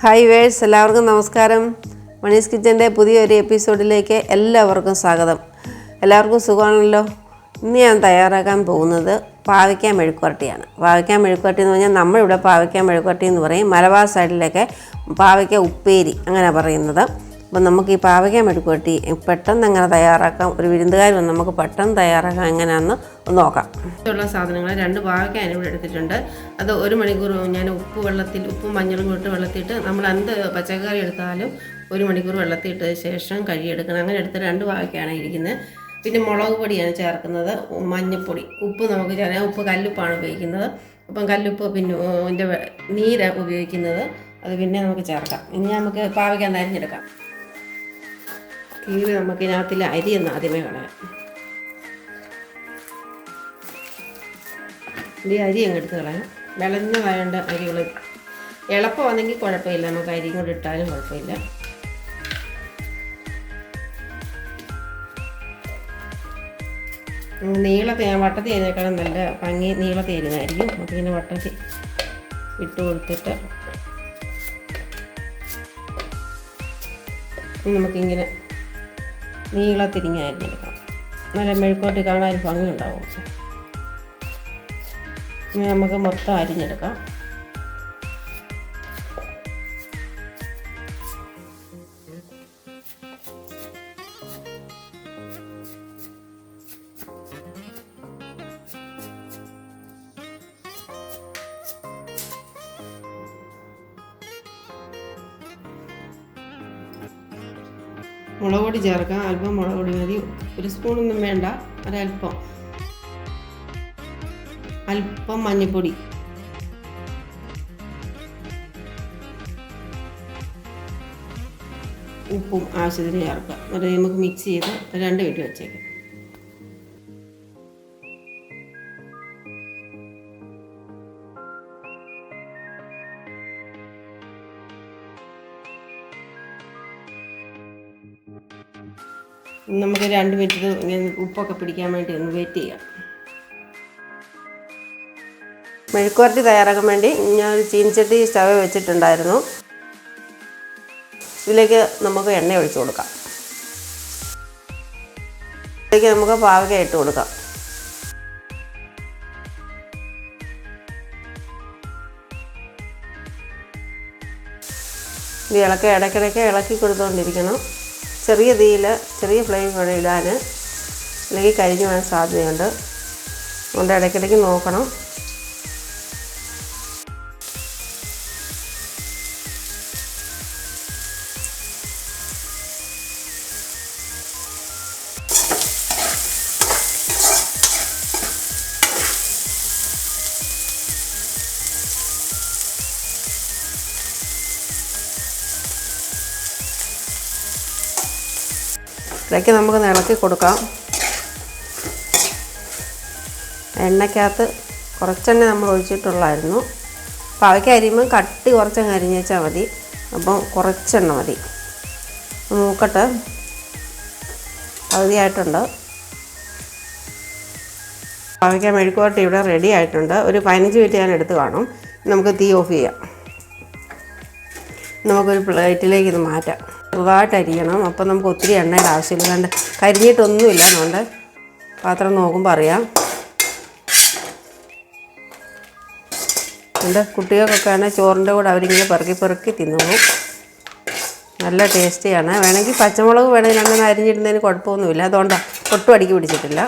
Hi verse, എല്ലാവർക്കും നമസ്കാരം. Monies കിച്ചൻ്റെ പുതിയൊരു എപ്പിസോഡിലേക്ക് എല്ലാവർക്കും സ്വാഗതം. എല്ലാവർക്കും സുഖമാണല്ലോ. ഇന്ന് ഞാൻ തയ്യാറാക്കാൻ പോകുന്നത് പാവയ്ക്ക മെഴുക്കുവരട്ടിയാണ്. പാവയ്ക്ക മെഴുക്കുവരട്ടി എന്ന് പറഞ്ഞാൽ നമ്മളിവിടെ പാവയ്ക്ക മെഴുക്കുവരട്ടി എന്ന് പറയും. മലബാർ സൈഡിലൊക്കെ പാവയ്ക്ക ഉപ്പേരി അങ്ങനെ പറയുന്നത്. അപ്പം നമുക്ക് ഈ പാവയ്ക്ക മെഴുക്കുവരട്ടി പെട്ടെന്ന് എങ്ങനെ തയ്യാറാക്കാം, ഒരു വിരുന്നുകാർ വന്ന് നമുക്ക് പെട്ടെന്ന് തയ്യാറാക്കാം എങ്ങനെയാണെന്ന് ഒന്ന് നോക്കാം. ഇതുള്ള സാധനങ്ങൾ 2 പാവയ്ക്ക ഞാനിവിടെ എടുത്തിട്ടുണ്ട്. അത് 1 മണിക്കൂർ ഞാൻ ഉപ്പും മഞ്ഞളും ഇട്ട് വെള്ളത്തിയിട്ട് നമ്മൾ എന്ത് പച്ചക്കറി എടുത്താലും 1 മണിക്കൂർ വെള്ളത്തിയിട്ട ശേഷം കഴുകിയെടുക്കണം. അങ്ങനെ എടുത്ത് 2 പാവയ്ക്കാണ് ഇരിക്കുന്നത്. പിന്നെ മുളക് പൊടിയാണ് ചേർക്കുന്നത്, മഞ്ഞൾപ്പൊടി, ഉപ്പ് നമുക്ക് ചേർക്കാം. ഉപ്പ് കല്ലുപ്പാണ് ഉപയോഗിക്കുന്നത്. അപ്പം കല്ലുപ്പ് പിന്നെ അതിൻ്റെ നീര് ഉപയോഗിക്കുന്നത്, അത് പിന്നെ നമുക്ക് ചേർക്കാം. ഇനി നമുക്ക് പാവയ്ക്ക അരിഞ്ഞെടുക്കാം. കീറി നമുക്ക് ഇതിനകത്തിൽ അരി ഒന്ന് ആദ്യമേ കളയാം. ഈ അരി അങ്ങ് എടുത്ത് കളയാം. വിളഞ്ഞതായതുകൊണ്ട് അരികൾ എളുപ്പമാണെങ്കിൽ കുഴപ്പമില്ല, നമുക്ക് അരിയും കൂടെ ഇട്ടാലും കുഴപ്പമില്ല. നീളത്തിൽ ഞാൻ വട്ടത്തിൽ അതിനേക്കാളും നല്ല ഭംഗി നീളത്തിൽ അരിഞ്ഞായിരിക്കും. നമുക്ക് ഇങ്ങനെ വട്ടത്തിൽ ഇട്ട് കൊടുത്തിട്ട് നമുക്കിങ്ങനെ നീളത്തിരിഞ്ഞ് അരിഞ്ഞെടുക്കാം. നല്ല മെഴുക്കോട്ട് കാണാൻ ഭംഗി ഉണ്ടാവും. ഇനി നമുക്ക് മൊത്തം അരിഞ്ഞെടുക്കാം. മുളക് പൊടി ചേർക്കാം. അല്പം മുളക് പൊടി മതി, 1 സ്പൂണൊന്നും വേണ്ട, അല്പം മഞ്ഞൾപ്പൊടി, ഉപ്പും ആവശ്യത്തിന് ചേർക്കാം. എന്നിട്ട് നമുക്ക് മിക്സ് ചെയ്ത് 2 മിനിറ്റ് വെച്ചേക്കാം. നമുക്ക് 2 മിനിറ്റ് ഇങ്ങനെ ഉപ്പൊക്കെ പിടിക്കാൻ വേണ്ടി ഒന്ന് വെയിറ്റ് ചെയ്യാം. മെഴുക്കുവരട്ടി തയ്യാറാക്കാൻ വേണ്ടി ഞാൻ ഒരു ചീനച്ചട്ടി സ്റ്റവ് വെച്ചിട്ടുണ്ടായിരുന്നു. ഇതിലേക്ക് നമുക്ക് എണ്ണ ഒഴിച്ചു കൊടുക്കാം. ഇതിലേക്ക് നമുക്ക് പാവയ്ക്ക ഇട്ട് കൊടുക്കാം. ഇത് ഇടയ്ക്കിടയ്ക്ക് ഇളക്കി കൊടുത്തുകൊണ്ടിരിക്കണം. ചെറിയ തീയിൽ ചെറിയ ഫ്ലെയിം വേണം ഇടാൻ, അല്ലെങ്കിൽ കരിഞ്ഞു പോകാൻ സാധ്യതയുണ്ട്. അതുകൊണ്ട് ഇടയ്ക്കിടയ്ക്ക് നോക്കണം. ഇടയ്ക്ക് നമുക്ക് ഇളക്കി കൊടുക്കാം. എണ്ണയ്ക്കകത്ത് കുറച്ചെണ്ണ നമ്മൾ ഒഴിച്ചിട്ടുള്ളായിരുന്നു. പാവയ്ക്ക അരിയുമ്പം കട്ടി കുറച്ചങ്ങ് അരിഞ്ഞ് വെച്ചാൽ മതി. അപ്പം കുറച്ചെണ്ണ മതി. നോക്കട്ടെ, പകുതിയായിട്ടുണ്ട്. പാവയ്ക്ക മെഴുക്കുവരട്ടി ഇവിടെ റെഡി ആയിട്ടുണ്ട്. ഒരു 15 മിനിറ്റ് ഞാൻ എടുത്ത് കാണും. നമുക്ക് തീ ഓഫ് ചെയ്യാം. നമുക്കൊരു പ്ലേറ്റിലേക്ക് ഇത് മാറ്റാം. ചെറുതായിട്ട് അരിയണം. അപ്പം നമുക്ക് ഒത്തിരി എണ്ണയുടെ ആവശ്യമില്ല. കണ്ട് കരിഞ്ഞിട്ടൊന്നുമില്ല. അതുകൊണ്ട് പാത്രം നോക്കുമ്പോൾ അറിയാം. എൻ്റെ കുട്ടികൾക്കൊക്കെ ആണെങ്കിൽ ചോറിൻ്റെ കൂടെ അവരിങ്ങനെ പെറുക്കി തിന്നോളും. നല്ല ടേസ്റ്റിയാണ്. വേണമെങ്കിൽ പച്ചമുളക് വേണമെങ്കിൽ അങ്ങനെ അരിഞ്ഞിടുന്നതിന് കുഴപ്പമൊന്നുമില്ല. അതുകൊണ്ടാണ് ഒട്ടും അടിക്ക് പിടിച്ചിട്ടില്ല.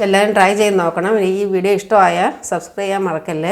എല്ലാവരും ട്രൈ ചെയ്ത് നോക്കണം. ഈ വീഡിയോ ഇഷ്ടമായാൽ സബ്സ്ക്രൈബ് ചെയ്യാൻ മറക്കല്ലേ.